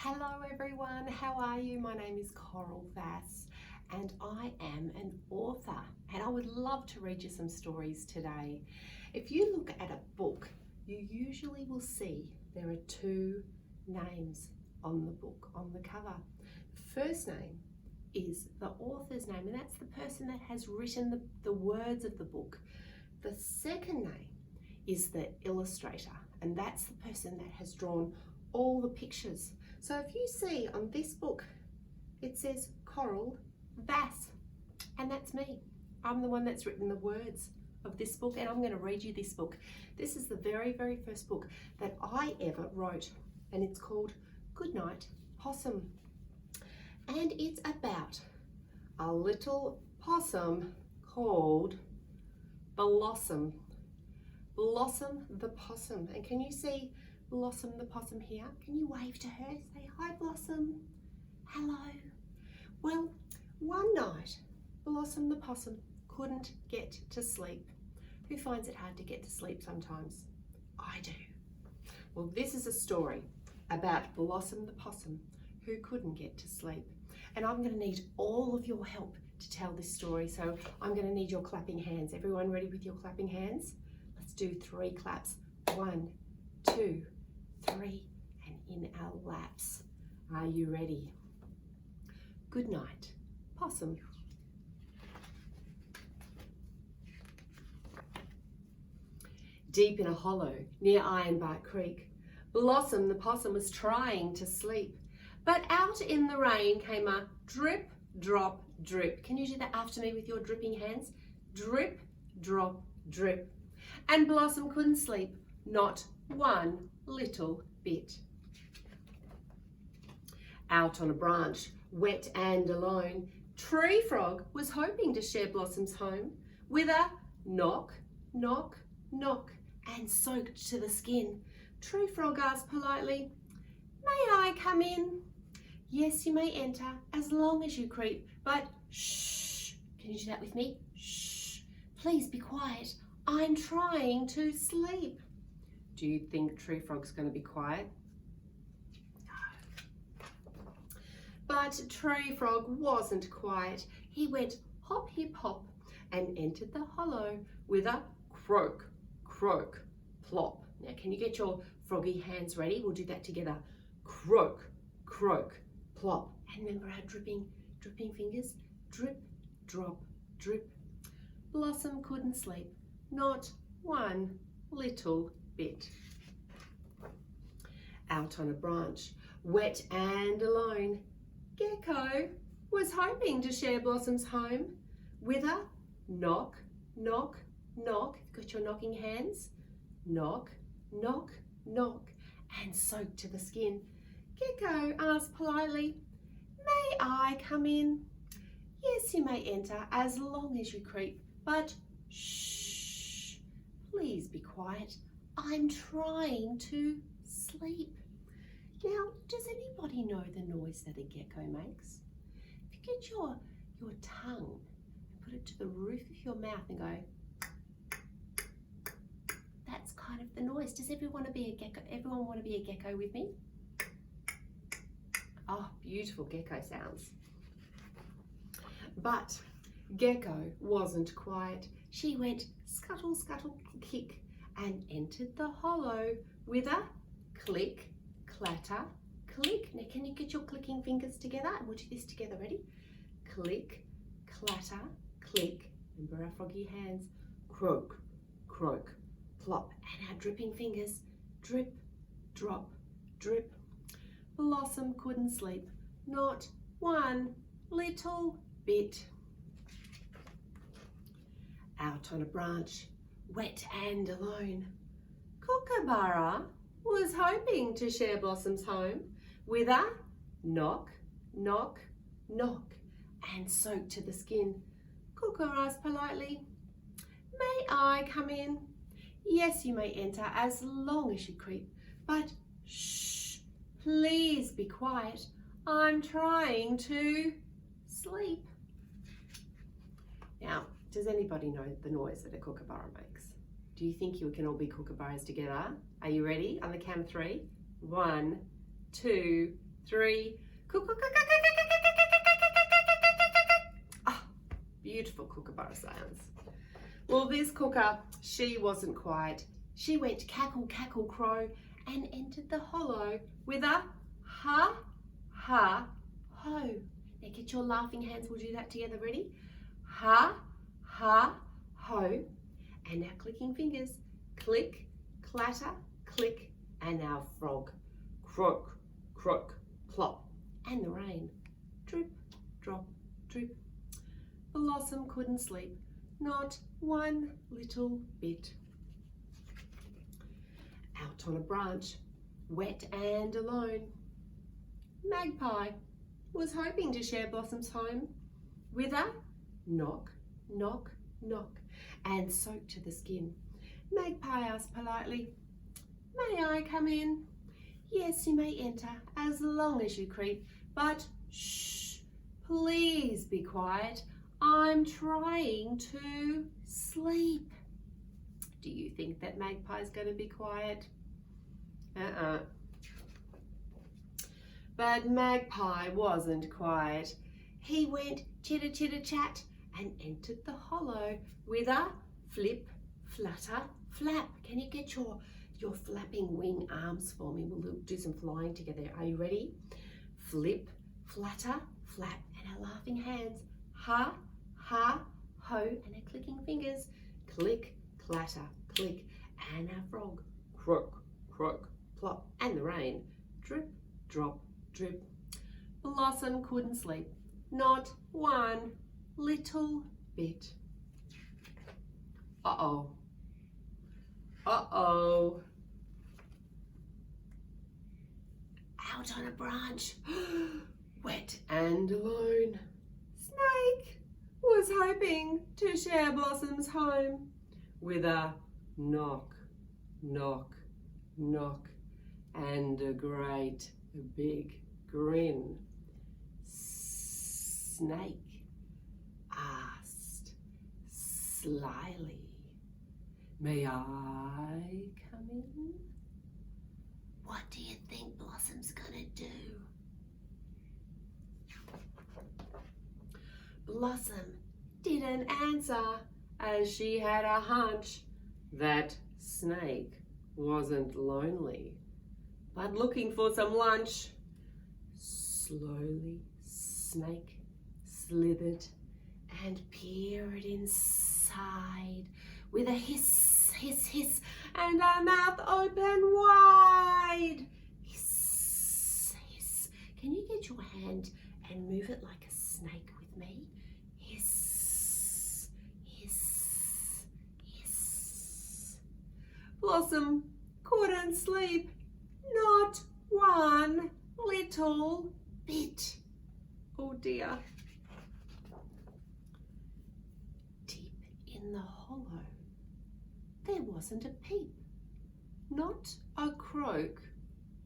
Hello everyone, how are you? My name is Vass and I am an author and I would love to read you some stories today. If you look at a book, you usually will see there are two names on the book, on the cover. The first name is the author's name, and that's the person that has written the words of the book. The second name is the illustrator, and that's the person that has drawn all the pictures. So if you see on this book, it says Vass, and that's me. I'm the one that's written the words of this book, and I'm going to read you this book. This is the very, very first book that I ever wrote, and it's called Goodnight, Possum. And it's about a little possum called Blossom. Blossom the possum. And can you see Blossom the possum here? Can you wave to her? Say, hi Blossom. Hello. Well, one night, Blossom the possum couldn't get to sleep. Who finds it hard to get to sleep sometimes? I do. Well, this is a story about Blossom the possum who couldn't get to sleep. And I'm going to need all of your help to tell this story. So I'm going to need your clapping hands. Everyone ready with your clapping hands? Let's do 3 claps. 1, 2, 3, and in our laps. Are you ready? Good night, Possum. Deep in a hollow near Ironbark Creek, Blossom the possum was trying to sleep. But out in the rain came a drip, drop, drip. Can you do that after me with your dripping hands? Drip, drop, drip. And Blossom couldn't sleep, not one little bit. Out on a branch, wet and alone, Tree Frog was hoping to share Blossom's home with a knock, knock, knock, and soaked to the skin. Tree Frog asked politely, "May I come in?" "Yes, you may enter, as long as you creep, but shh." Can you do that with me? Shh. Please be quiet. I'm trying to sleep. Do you think Tree Frog's going to be quiet? No. But Tree Frog wasn't quiet. He went hop, hip, hop and entered the hollow with a croak, croak, plop. Now, can you get your froggy hands ready? We'll do that together. Croak, croak, plop. And remember our dripping fingers? Drip, drop, drip. Blossom couldn't sleep, not one little bit. Out on a branch, wet and alone, Gecko was hoping to share Blossom's home with a knock, knock, knock. Got your knocking hands? Knock, knock, knock, and soaked to the skin. Gecko asked politely, "May I come in?" "Yes, you may enter, as long as you creep, but shh, please be quiet. I'm trying to sleep." Now, does anybody know the noise that a gecko makes? If you get your tongue and put it to the roof of your mouth and go, that's kind of the noise. Does everyone want to be a gecko? Everyone want to be a gecko with me? Oh, beautiful gecko sounds. But Gecko wasn't quiet. She went scuttle, scuttle, kick and entered the hollow with a click, clatter, click. Now, can you get your clicking fingers together? And we'll do this together. Ready? Click, clatter, click. Remember our froggy hands. Croak, croak, plop. And our dripping fingers. Drip, drop, drip. Blossom couldn't sleep, not one little bit. Out on a branch, wet and alone, Kookaburra was hoping to share Blossom's home with a knock, knock, knock, and soaked to the skin. Kookaburra asked politely, "May I come in?" "Yes, you may enter, as long as you creep, but shh, please be quiet. I'm trying to sleep." Now, does anybody know the noise that a kookaburra makes? Do you think you can all be kookaburras together? Are you ready? On the count of 3. 1, 2, 3. Ah, beautiful kookaburra sounds. Well, this kooka, she wasn't quiet. She went cackle, cackle, crow and entered the hollow with a ha, ha, ho. Now get your laughing hands, we'll do that together, ready? Ha, ha, ho. And our clicking fingers, click, clatter, click, and our frog, croak, croak, plop. And the rain, drip, drop, drip. Blossom couldn't sleep, not one little bit. Out on a branch, wet and alone, Magpie was hoping to share Blossom's home with a knock, knock, knock, and soaked to the skin. Magpie asked politely, "May I come in?" "Yes, you may enter, as long as you creep, but shh, please be quiet. I'm trying to sleep." Do you think that Magpie's going to be quiet? But Magpie wasn't quiet. He went chitter chitter chat and entered the hollow with a flip, flutter, flap. Can you get your flapping wing arms for me? We'll do some flying together. Are you ready? Flip, flutter, flap, and our laughing hands. Ha, ha, ho, and our clicking fingers. Click, clatter, click, and our frog. Croak, croak, plop, and the rain. Drip, drop, drip. Blossom couldn't sleep, not one little bit. Uh-oh. Uh-oh. Out on a branch, wet and alone, Snake was hoping to share Blossom's home with a knock, knock, knock, and a great big grin. Snake asked slyly, "May I come in?" What do you think Blossom's gonna do? Blossom didn't answer, as she had a hunch that Snake wasn't lonely, but looking for some lunch. Slowly, Snake slithered and peered inside with a hiss, hiss, hiss, and a mouth open wide. Hiss, hiss. Can you get your hand and move it like a snake with me? Hiss, hiss, hiss. Blossom couldn't sleep, not one little bit. Oh dear. Deep in the hollow, there wasn't a peep, not a croak,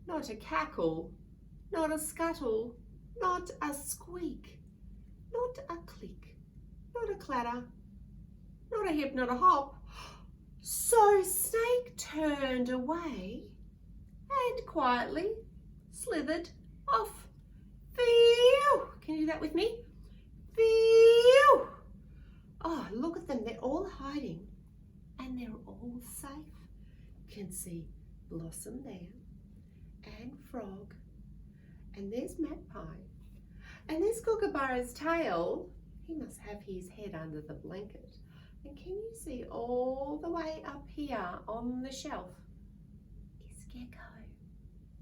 not a cackle, not a scuttle, not a squeak, not a click, not a clatter, not a hip, not a hop. So Snake turned away and quietly slithered off. Phew! Can you do that with me? Phew! Oh, look at them. They're all hiding and they're all safe. You can see Blossom there and Frog, and there's Magpie, and there's Kookaburra's tail. He must have his head under the blanket. And can you see all the way up here on the shelf is Gecko.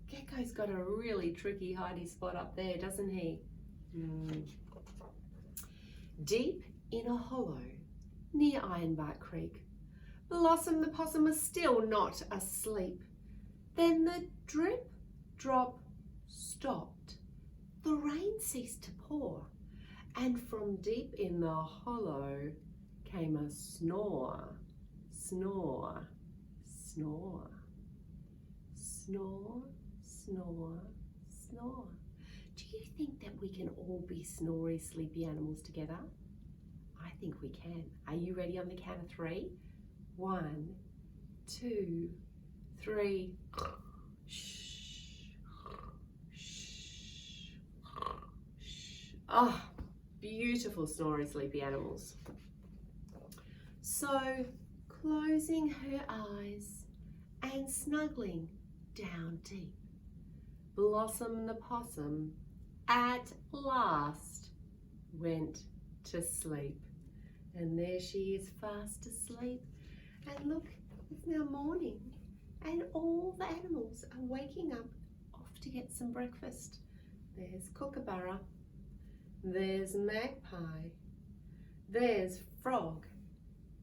Gecko's got a really tricky hidey spot up there, doesn't he? Deep in a hollow near Ironbark Creek, Blossom the Possum was still not asleep. Then the drip, drop stopped. The rain ceased to pour, and from deep in the hollow came a snore, snore, snore, snore, snore, snore. Do you think that we can all be snory, sleepy animals together? I think we can. Are you ready on the count of 3? 1, 2, 3. Shh, shh. Oh, beautiful snoring sleepy animals. So, closing her eyes and snuggling down deep, Blossom the possum at last went to sleep. And there she is, fast asleep. And look, it's now morning and all the animals are waking up off to get some breakfast. There's Kookaburra, there's Magpie, there's Frog,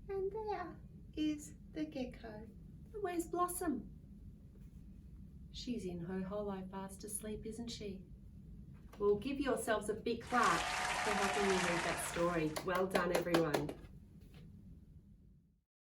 and there is the Gecko. And where's Blossom? She's in her hollow fast asleep, isn't she? Well, give yourselves a big clap for helping me read that story. Well done, everyone.